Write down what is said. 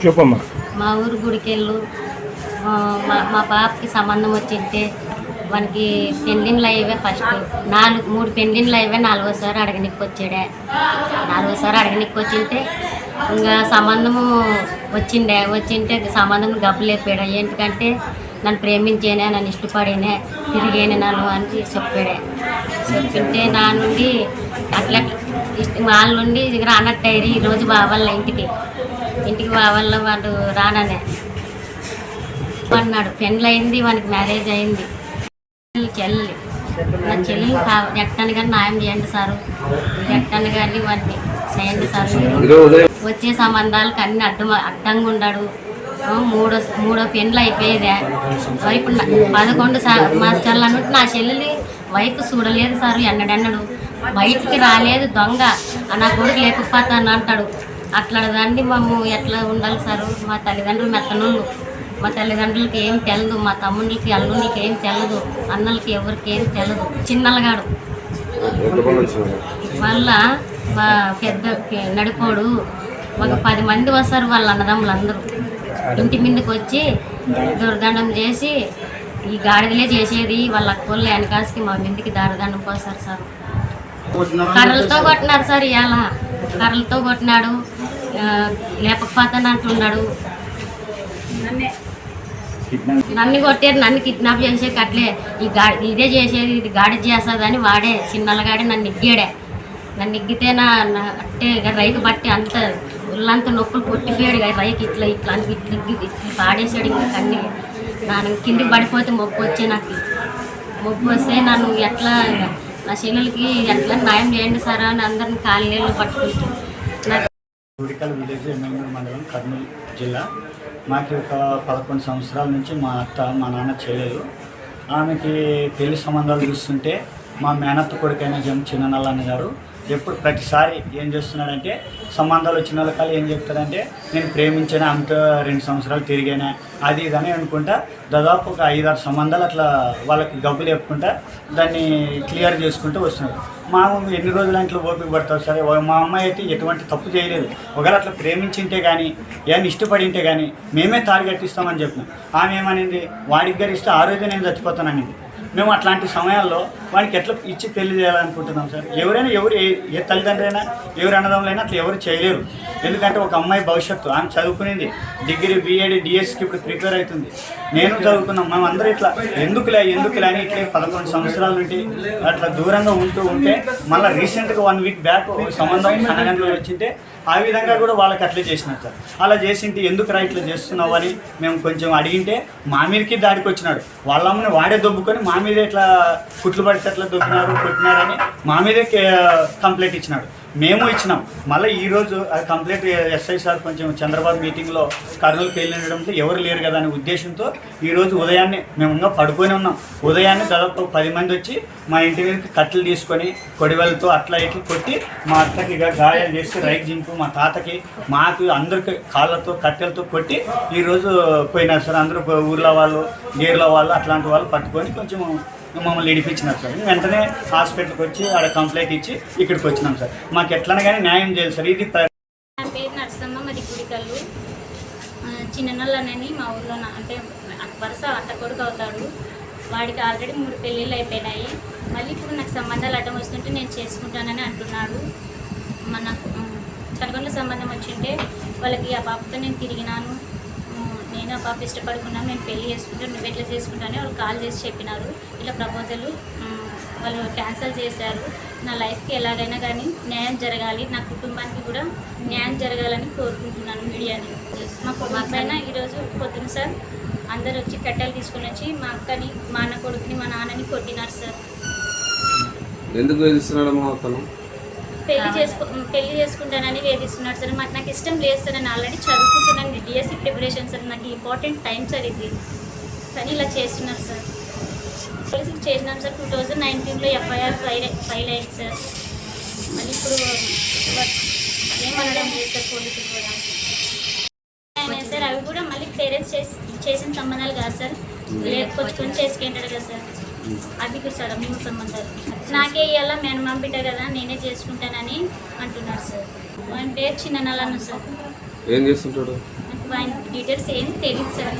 చెప్పమ్మా. మా ఊరు గుడికెళ్ళు మా పాపకి సంబంధం వచ్చింటే మనకి పెళ్ళిళ్ళు అయ్యే ఫస్ట్ 3 పెళ్ళిళ్ళు అయ్యే 4వసారి అడగనికి వచ్చాడే. 4వసారి అడగనికి వచ్చింటే ఇంకా సంబంధము వచ్చింటే సంబంధం గబ్బులేపాడు. ఎందుకంటే నన్ను ప్రేమించేనే, నన్ను ఇష్టపడేనే, తిరిగేనే నన్ను అని చెప్పాడే. చెప్పింటే నా నుండి అట్లా వాళ్ళ నుండి రానట్టయ్యి. ఈరోజు బావల్ల ఇంటికి బావల్ల వాడు రాననే అన్నాడు. పెళ్ళయింది, వానికి మ్యారేజ్ అయింది. చెల్లి నా చెల్లిని ఎట్టని కానీ న్యాయం చేయండి సారు, ఎట్టని కానీ వాడిని చేయండి సార్. వచ్చే సంబంధాలకు అన్ని అడ్డంగా ఉన్నాడు. మూడో పెళ్ళి అయిపోయేదే. వైపు 11 సంవత్సరాలు అన్నట్టు నా చెల్లెలి వైపు చూడలేదు సారు. ఎన్నడన్నాడు బయటికి రాలేదు, దొంగ నా కొడుకు లేకపోతాను అంటాడు. అట్లా దాన్ని మేము ఎట్లా ఉండాలి సారు? మా తల్లిదండ్రులు మెత్తనోళ్ళు, మా తల్లిదండ్రులకి ఏం తెలదు, మా తమ్ముళ్ళకి అల్లునికి ఏం తెలదు, అన్నలకి ఎవరికి ఏం తెలదు. చిన్నలగాడు మళ్ళా మా పెద్ద నడిపోడు. ఒక 10 మంది వస్తారు వాళ్ళ అన్నదమ్ములందరూ. ఇంటి మీదకి వచ్చి దుర్దండం చేసి ఈ గాడిదలే చేసేది. వాళ్ళ అక్కోళ్ళు వెనకాసికి మా మీదకి దారిదండం పోస్తారు సార్. కర్రలతో కొట్టినారు సార్. ఇవాళ కర్రలతో కొట్టినాడు, లేపకపోతాను అంటున్నాడు. నన్ను కొట్టారు, నన్ను కిడ్నాప్ చేసే అట్లే ఇదే చేసేది, ఇది గాడి చేస్తుందని వాడే చిన్నలగాడే నన్ను ఇగ్గాడే. నన్ను ఇగ్గితే నా అట్టే రైతు బట్టి అంత ఒళ్ళంతా నొప్పులు కొట్టిపోయాడు. రైకి ఇట్లా పాడేసాడు. ఇంకా కన్నీ నన్ను కిందికి పడిపోతే మొప్పు వచ్చే, నాకు మొప్పు వస్తే నన్ను ఎట్లా నా చెల్లెలకి ఎట్లా న్యాయం చేయండి సార్ అని అందరిని కాళ్ళేళ్ళు పట్టుకుంటూ గుడికల్ విలేజ్ ఎమ్మెల్యే మండలం, కర్నూలు జిల్లా. మాకు ఒక 11 సంవత్సరాల నుంచి మా అత్త మా నాన్న చేయలేదు. ఆమెకి పెళ్లి సంబంధాలు చూస్తుంటే మా మేనత్త కొడుకైన చిన్ననల్లన్న గారు ఎప్పుడు ప్రతిసారి ఏం చేస్తున్నాడంటే సంబంధాలు వచ్చిన వాళ్ళకాలు ఏం చెప్తాడంటే నేను ప్రేమించాను, ఆమెతో 2 సంవత్సరాలు తిరిగానే అది ఇదని అనుకుంటా దాదాపు ఒక 5-6 సంబంధాలు అట్లా వాళ్ళకి గబ్బులు చెప్పుకుంటా దాన్ని క్లియర్ చేసుకుంటూ వస్తున్నాడు. మా ఎన్ని రోజులు ఇంట్లో ఓపిక పడతావు సరే. మా అమ్మాయి అయితే ఎటువంటి తప్పు చేయలేదు. ఒకవేళ అట్లా ప్రేమించింటే కానీ ఏమైనా ఇష్టపడింటే కానీ మేమే తాడి కట్టిస్తామని చెప్పినాం. ఆమె ఏమనింది, వాడికి గరిస్తే ఆ రోజే నేను చచ్చిపోతాననింది. మేము అట్లాంటి సమయాల్లో వానికి ఎట్లా ఇచ్చి పెళ్లి చేయాలనుకుంటున్నాం సార్. ఎవరైనా ఏ తల్లిదండ్రులు అయినా ఎవరు అన్నదమ్ములైనా అట్లా ఎవరు చేయలేరు. ఎందుకంటే ఒక అమ్మాయి భవిష్యత్తు, ఆమె చదువుకునేది డిగ్రీ బీఎడ్ డిఎస్కి ఇప్పుడు ప్రిపేర్ అవుతుంది. నేను చదువుకున్నాం. మేము అందరూ ఇట్లా ఎందుకులే అని ఇట్లా 11 సంవత్సరాల నుండి అట్లా దూరంగా ఉంటే మళ్ళీ రీసెంట్గా 1 వీక్ బ్యాక్ సంబంధం సన్నగంటలో వచ్చింటే ఆ విధంగా కూడా వాళ్ళకి అట్లే చేసినారు సార్. అలా చేసింటే ఎందుకు ఇట్లా చేస్తున్నావు అని మేము కొంచెం అడిగింటే మా మీదకి దాడికి వచ్చినాడు. వాళ్ళమ్మని వాడే దొబ్బుకొని మా మీదే ఇట్లా కుట్లు పడితే అట్లా దొబ్బినారు కొట్టినారని మా మీదే కంప్లైంట్ ఇచ్చినాడు. మేము ఇచ్చినాం. మళ్ళీ ఈరోజు అది కంప్లైంట్ ఎస్ఐ సార్ కొంచెం చంద్రబాబు మీటింగ్లో కర్నూలుకి వెళ్ళడంతో ఎవరు లేరు కదా అనే ఉద్దేశంతో ఈరోజు ఉదయాన్నే మేము ఇంకా పడుకొని ఉన్నాం. ఉదయాన్నే దాదాపు 10 మంది వచ్చి మా ఇంటి మీదకి కట్టెలు తీసుకొని కొడివెలతో అట్లా ఇట్లా కొట్టి మా అత్తకి గాయాలు చేసి రైట్ జింపు మా తాతకి మాకు అందరికి కాళ్ళతో కట్టెలతో కొట్టి ఈరోజు పోయినారు సార్. అందరూ ఊర్లో వాళ్ళు గేర్ల వాళ్ళు అట్లాంటి వాళ్ళు పట్టుకొని కొంచెం మమ్మల్ని ఇడిపించినారు సార్. వెంటనే హాస్పిటల్కి వచ్చి ఆడ కంప్లైంట్ ఇచ్చి ఇక్కడికి వచ్చినాం సార్. మాకు ఎట్లనే కానీ న్యాయం చేయాలి సార్. ఇది నా పేరు నరసమ్మ, మరి గుడికల్లు. చిన్ననల్లనని మా ఊళ్ళో అంటే వరుస అత్త కొడుకు అవుతాడు. వాడికి ఆల్రెడీ 3 పెళ్ళిళ్ళు అయిపోయినాయి. మళ్ళీ ఇప్పుడు నాకు సంబంధాలు అడ్డం వస్తుంటే నేను చేసుకుంటానని అంటున్నాడు. మన కనుగొండ సంబంధం వచ్చింటే వాళ్ళకి ఆ పాపతో నేను తిరిగినాను, నేను ఆ పాప ఇష్టపడుకున్నాను, నేను పెళ్లి చేసుకుంటాను, నువ్వు ఎట్లా చేసుకుంటానని వాళ్ళు కాల్ చేసి చెప్పినారు. ఇలా ప్రపోజల్ వాళ్ళు క్యాన్సిల్ చేశారు. నా లైఫ్కి ఎలాగైనా కానీ న్యాయం జరగాలి, నా కుటుంబానికి కూడా న్యాయం జరగాలని కోరుకుంటున్నాను మీడియాని. మా పైన ఈరోజు పొద్దున సార్ అందరు వచ్చి కట్టెలు తీసుకుని వచ్చి మా అక్కని, మా అన్న కొడుకుని, మా నాన్నని కొట్టినారు సార్. ఎందుకు వేధిస్తున్నాడమ్మా అతను? పెళ్లి చేసుకుంటానని వేధిస్తున్నాడు సార్. నాకు ఇష్టం లేదు సార్. నేను ఆల్రెడీ చదువుకుంటున్నాను, డిఎస్సి ప్రిపరేషన్ సార్. నాకు ఇంపార్టెంట్ టైం సార్ ఇది, కానీ ఇలా చేస్తున్నారు సార్. పోలీసులు చేసినాం సార్. 2019లో ఎఫ్ఐఆర్ ఫైల్ అయింది సార్. మళ్ళీ ఇప్పుడు ఏమనడం లేదు సార్ పోలీసులు కూడా. సార్ అవి కూడా మళ్ళీ పేరెంట్స్ చేసిన సంబంధాలు కాదు సార్, లేకొచ్చుకొని చేసుకుంటాడు కదా సార్. అవి సార్ మూడు సంబంధాలు. నాకే ఇవాళ మేనమామ బిడ్డ కదా నేనే చేసుకుంటానని అంటున్నాడు సార్. ఆయన పేరు చిన్ననల్లన్న సార్. ఏం చేస్తుంటాడు? నాకు ఆయన డీటెయిల్స్ ఏం తెలియదు సార్.